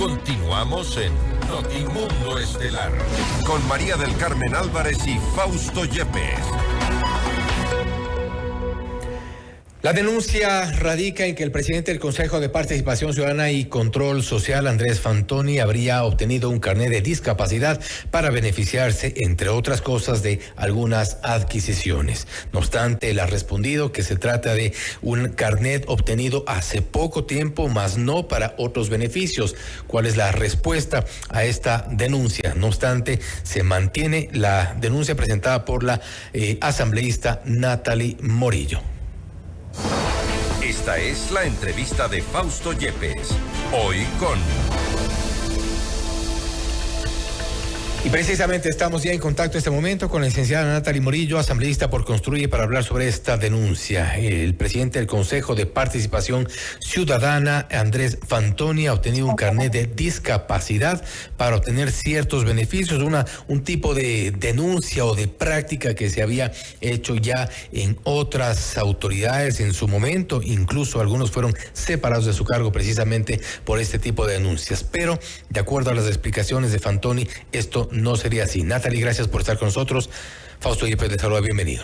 Continuamos en Notimundo Estelar con María del Carmen Álvarez y Fausto Yepes. La denuncia radica en que el presidente del Consejo de Participación Ciudadana y Control Social, Andrés Fantoni, habría obtenido un carnet de discapacidad para beneficiarse, entre otras cosas, de algunas adquisiciones. No obstante, él ha respondido que se trata de un carnet obtenido hace poco tiempo, mas no para otros beneficios. ¿Cuál es la respuesta a esta denuncia? No obstante, se mantiene la denuncia presentada por la asambleísta Natalie Morillo. Esta es la entrevista de Fausto Yepes, hoy con... Y precisamente estamos ya en contacto en este momento con la licenciada Natalie Morillo, asambleísta por Construye, para hablar sobre esta denuncia. El presidente del Consejo de Participación Ciudadana, Andrés Fantoni, ha obtenido un carnet de discapacidad para obtener ciertos beneficios, un tipo de denuncia o de práctica que se había hecho ya en otras autoridades en su momento. Incluso algunos fueron separados de su cargo precisamente por este tipo de denuncias. Pero, de acuerdo a las explicaciones de Fantoni, esto no sería así. Natalie, gracias por estar con nosotros. Fausto Yepes te saluda, bienvenido.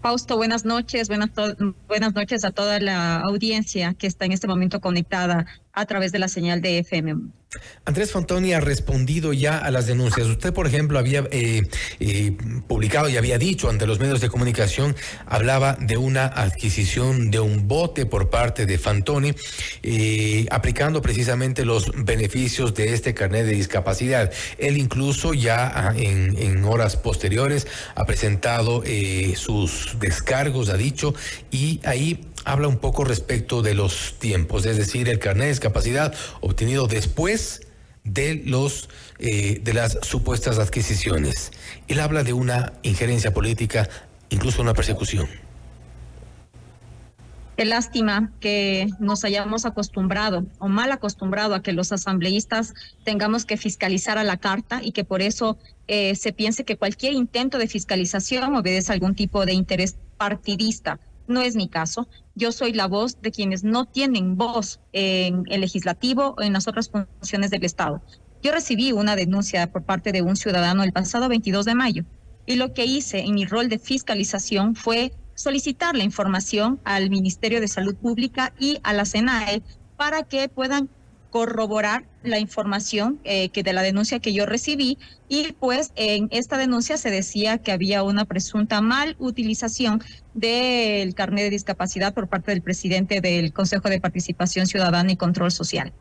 Fausto, buenas noches. Buenas noches a toda la audiencia que está en este momento conectada a través de la señal de FM. Andrés Fantoni ha respondido ya a las denuncias. Usted, por ejemplo, había publicado y había dicho ante los medios de comunicación, hablaba de una adquisición de un bote por parte de Fantoni, aplicando precisamente los beneficios de este carnet de discapacidad. Él incluso ya en horas posteriores ha presentado sus descargos, ha dicho, y ahí habla un poco respecto de los tiempos, es decir, el carnet de discapacidad obtenido después de las supuestas adquisiciones. Él habla de una injerencia política, incluso una persecución. Qué lástima que nos hayamos acostumbrado o mal acostumbrado a que los asambleístas tengamos que fiscalizar a la carta y que por eso se piense que cualquier intento de fiscalización obedece a algún tipo de interés partidista. No es mi caso. Yo soy la voz de quienes no tienen voz en el legislativo o en las otras funciones del Estado. Yo recibí una denuncia por parte de un ciudadano el pasado 22 de mayo y lo que hice en mi rol de fiscalización fue solicitar la información al Ministerio de Salud Pública y a la SENAE para que puedan corroborar la información que de la denuncia que yo recibí, y pues en esta denuncia se decía que había una presunta mal utilización del carnet de discapacidad por parte del presidente del Consejo de Participación Ciudadana y Control Social.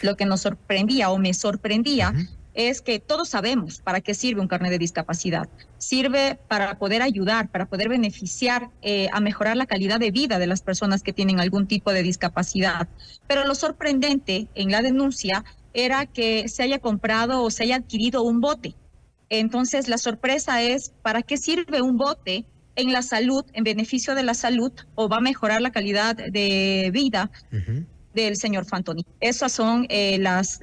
Lo que nos sorprendía o me sorprendía es que todos sabemos para qué sirve un carnet de discapacidad. Sirve para poder ayudar, para poder beneficiar a mejorar la calidad de vida de las personas que tienen algún tipo de discapacidad. Pero lo sorprendente en la denuncia era que se haya comprado o se haya adquirido un bote. Entonces la sorpresa es, ¿para qué sirve un bote en la salud, en beneficio de la salud, o va a mejorar la calidad de vida del señor Fantoni? Esas son las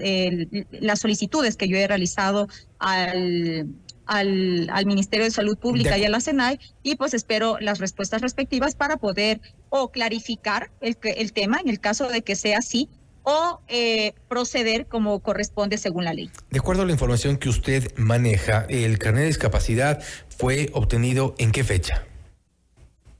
solicitudes que yo he realizado al Ministerio de Salud Pública y a la SENAE, y pues espero las respuestas respectivas para poder o clarificar el tema en el caso de que sea así, o proceder como corresponde según la ley. De acuerdo a la información que usted maneja, ¿el carnet de discapacidad fue obtenido en qué fecha?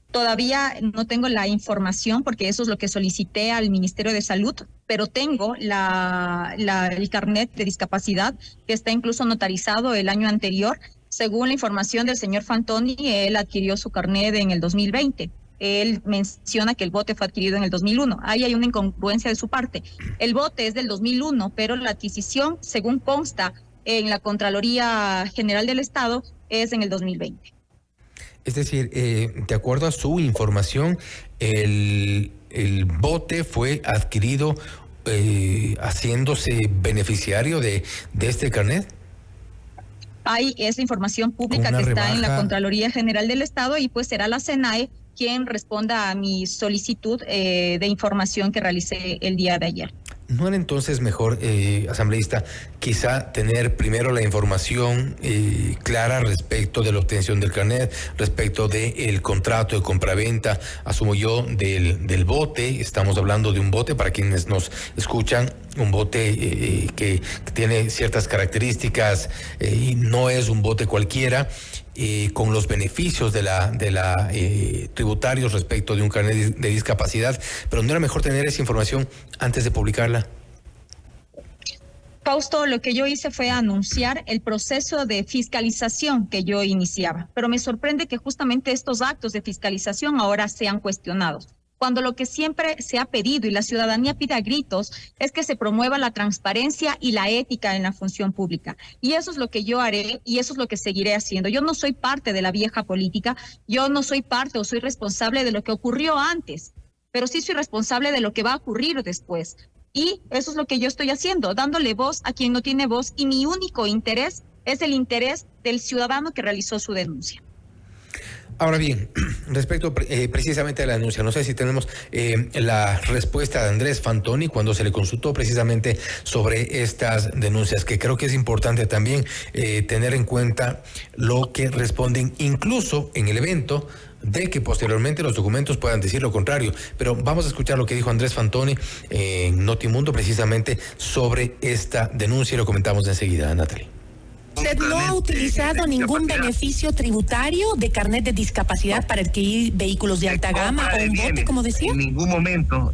Todavía no tengo la información porque eso es lo que solicité al Ministerio de Salud, pero tengo el carnet de discapacidad que está incluso notarizado el año anterior. Según la información del señor Fantoni, él adquirió su carnet en el 2020. Él menciona que el bote fue adquirido en el 2001. Ahí hay una incongruencia de su parte. El bote es del 2001, pero la adquisición, según consta en la Contraloría General del Estado, es en el 2020. Es decir, de acuerdo a su información, el bote fue adquirido haciéndose beneficiario de este carnet. Hay esa información pública que está en la Contraloría General del Estado, y pues será la SENAE quien responda a mi solicitud de información que realicé el día de ayer. ¿No era entonces mejor, asambleísta, quizá tener primero la información clara respecto de la obtención del carnet, respecto del contrato de compraventa, asumo yo, del bote? Estamos hablando de un bote, para quienes nos escuchan, un bote que tiene ciertas características y no es un bote cualquiera, con los beneficios de la tributarios respecto de un carnet de discapacidad, pero ¿no era mejor tener esa información antes de publicarla? Fausto, lo que yo hice fue anunciar el proceso de fiscalización que yo iniciaba, pero me sorprende que justamente estos actos de fiscalización ahora sean cuestionados, cuando lo que siempre se ha pedido y la ciudadanía pide a gritos es que se promueva la transparencia y la ética en la función pública. Y eso es lo que yo haré y eso es lo que seguiré haciendo. Yo no soy parte de la vieja política, yo no soy parte o soy responsable de lo que ocurrió antes, pero sí soy responsable de lo que va a ocurrir después. Y eso es lo que yo estoy haciendo, dándole voz a quien no tiene voz, y mi único interés es el interés del ciudadano que realizó su denuncia. Ahora bien, respecto precisamente a la denuncia, no sé si tenemos la respuesta de Andrés Fantoni cuando se le consultó precisamente sobre estas denuncias, que creo que es importante también tener en cuenta lo que responden, incluso en el evento, de que posteriormente los documentos puedan decir lo contrario. Pero vamos a escuchar lo que dijo Andrés Fantoni en Notimundo precisamente sobre esta denuncia y lo comentamos enseguida, Natalie. ¿Usted no ha utilizado ningún beneficio tributario de carnet de discapacidad para adquirir vehículos de alta gama o un bote, como decía? En ningún momento.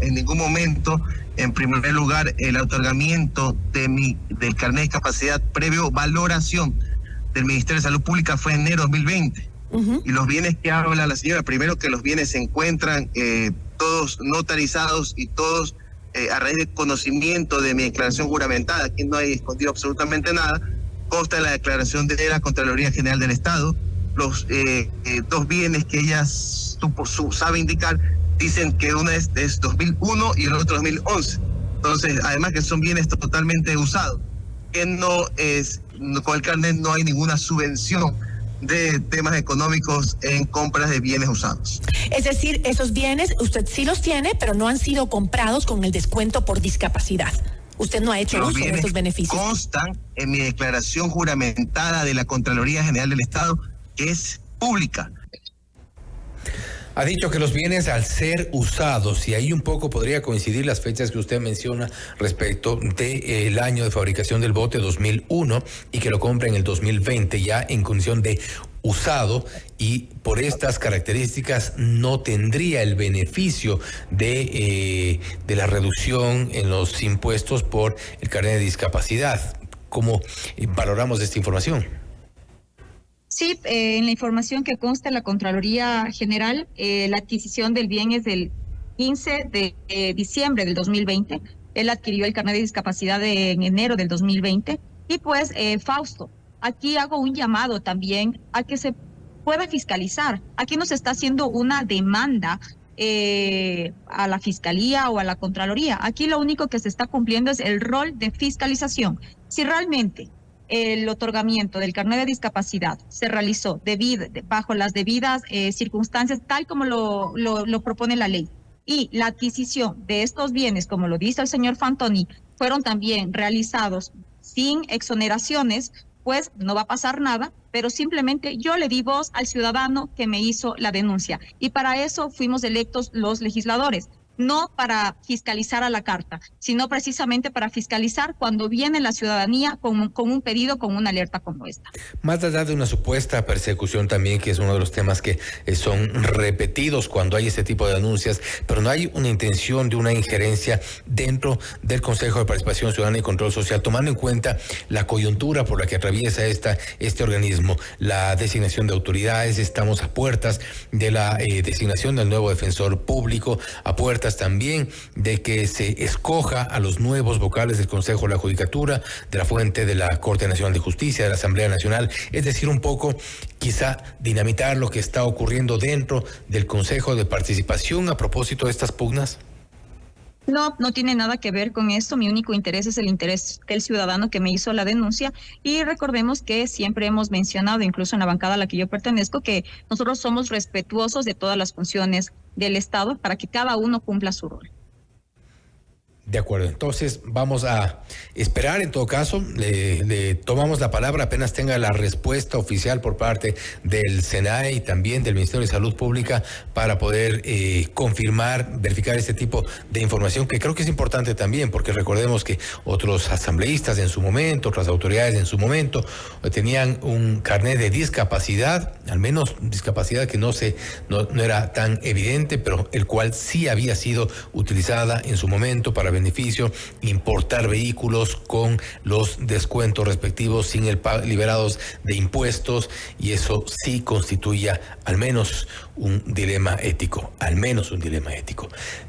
En primer lugar, el otorgamiento del carnet de discapacidad previo valoración del Ministerio de Salud Pública fue en enero de 2020. Y los bienes que habla la señora, primero que los bienes se encuentran todos notarizados y todos a raíz de conocimiento de mi declaración juramentada. Aquí no hay escondido absolutamente nada. Consta en la declaración de la Contraloría General del Estado. Los dos bienes que ella sabe indicar dicen que uno es 2001 y el otro 2011. Entonces, además que son bienes totalmente usados. Que con el carnet no hay ninguna subvención de temas económicos en compras de bienes usados. Es decir, esos bienes usted sí los tiene, pero no han sido comprados con el descuento por discapacidad. Usted no ha hecho uso de esos beneficios. Constan en mi declaración juramentada de la Contraloría General del Estado, que es pública. Ha dicho que los bienes al ser usados, y ahí un poco podría coincidir las fechas que usted menciona respecto del año de fabricación del bote 2001 y que lo compra en el 2020 ya en condición de usado, y por estas características no tendría el beneficio de la reducción en los impuestos por el carnet de discapacidad. ¿Cómo valoramos esta información? Sí, en la información que consta en la Contraloría General, la adquisición del bien es del 15 de diciembre del 2020. Él adquirió el carnet de discapacidad en enero del 2020. Y pues, Fausto, aquí hago un llamado también a que se pueda fiscalizar. Aquí no se está haciendo una demanda a la Fiscalía o a la Contraloría. Aquí lo único que se está cumpliendo es el rol de fiscalización. Si realmente el otorgamiento del carnet de discapacidad se realizó bajo las debidas circunstancias, tal como lo propone la ley, y la adquisición de estos bienes, como lo dice el señor Fantoni, fueron también realizados sin exoneraciones, pues no va a pasar nada, pero simplemente yo le di voz al ciudadano que me hizo la denuncia. Y para eso fuimos electos los legisladores. No para fiscalizar a la carta, sino precisamente para fiscalizar cuando viene la ciudadanía con un pedido, con una alerta como esta. Más allá de una supuesta persecución también, que es uno de los temas que son repetidos cuando hay este tipo de denuncias, pero no hay una intención de una injerencia dentro del Consejo de Participación Ciudadana y Control Social, tomando en cuenta la coyuntura por la que atraviesa este organismo, la designación de autoridades. Estamos a puertas de la designación del nuevo defensor público, a puertas también de que se escoja a los nuevos vocales del Consejo de la Judicatura, de la fuente de la Corte Nacional de Justicia, de la Asamblea Nacional, es decir, un poco quizá dinamitar lo que está ocurriendo dentro del Consejo de Participación a propósito de estas pugnas. No tiene nada que ver con esto. Mi único interés es el interés del ciudadano que me hizo la denuncia. Y recordemos que siempre hemos mencionado, incluso en la bancada a la que yo pertenezco, que nosotros somos respetuosos de todas las funciones del Estado para que cada uno cumpla su rol. De acuerdo, entonces vamos a esperar. En todo caso, le tomamos la palabra apenas tenga la respuesta oficial por parte del SENAE y también del Ministerio de Salud Pública para poder confirmar, verificar este tipo de información, que creo que es importante también, porque recordemos que otros asambleístas en su momento, otras autoridades en su momento, tenían un carnet de discapacidad, al menos discapacidad que no era tan evidente, pero el cual sí había sido utilizada en su momento para beneficio, importar vehículos con los descuentos respectivos sin liberados de impuestos, y eso sí constituía al menos un dilema ético,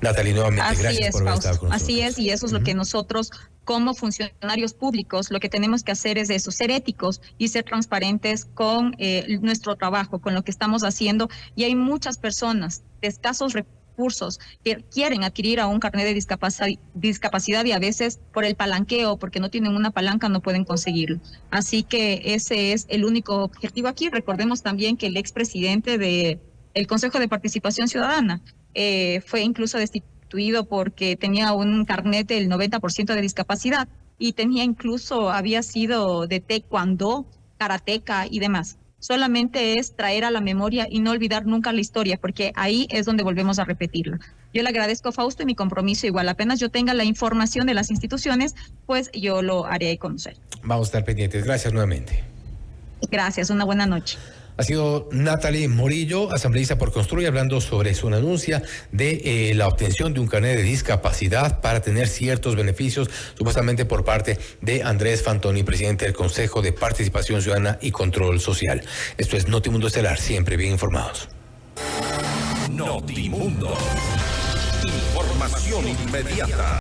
Natalie, nuevamente gracias por haber estado con nosotros. Así es, y eso es lo que nosotros como funcionarios públicos lo que tenemos que hacer es eso, ser éticos y ser transparentes con nuestro trabajo, con lo que estamos haciendo, y hay muchas personas de escasos recursos que quieren adquirir a un carnet de discapacidad y a veces por el palanqueo, porque no tienen una palanca, no pueden conseguirlo. Así que ese es el único objetivo aquí. Recordemos también que el expresidente del Consejo de Participación Ciudadana fue incluso destituido porque tenía un carnet del 90% de discapacidad y había sido de taekwondo, karateca y demás. Solamente es traer a la memoria y no olvidar nunca la historia, porque ahí es donde volvemos a repetirla. Yo le agradezco, Fausto, y mi compromiso igual. Apenas yo tenga la información de las instituciones, pues yo lo haré conocer. Vamos a estar pendientes. Gracias nuevamente. Gracias, una buena noche. Ha sido Natalie Morillo, asambleísta por Construye, hablando sobre su anuncia de la obtención de un carnet de discapacidad para tener ciertos beneficios, supuestamente por parte de Andrés Fantoni, presidente del Consejo de Participación Ciudadana y Control Social. Esto es Notimundo Estelar, siempre bien informados. Notimundo. Información inmediata.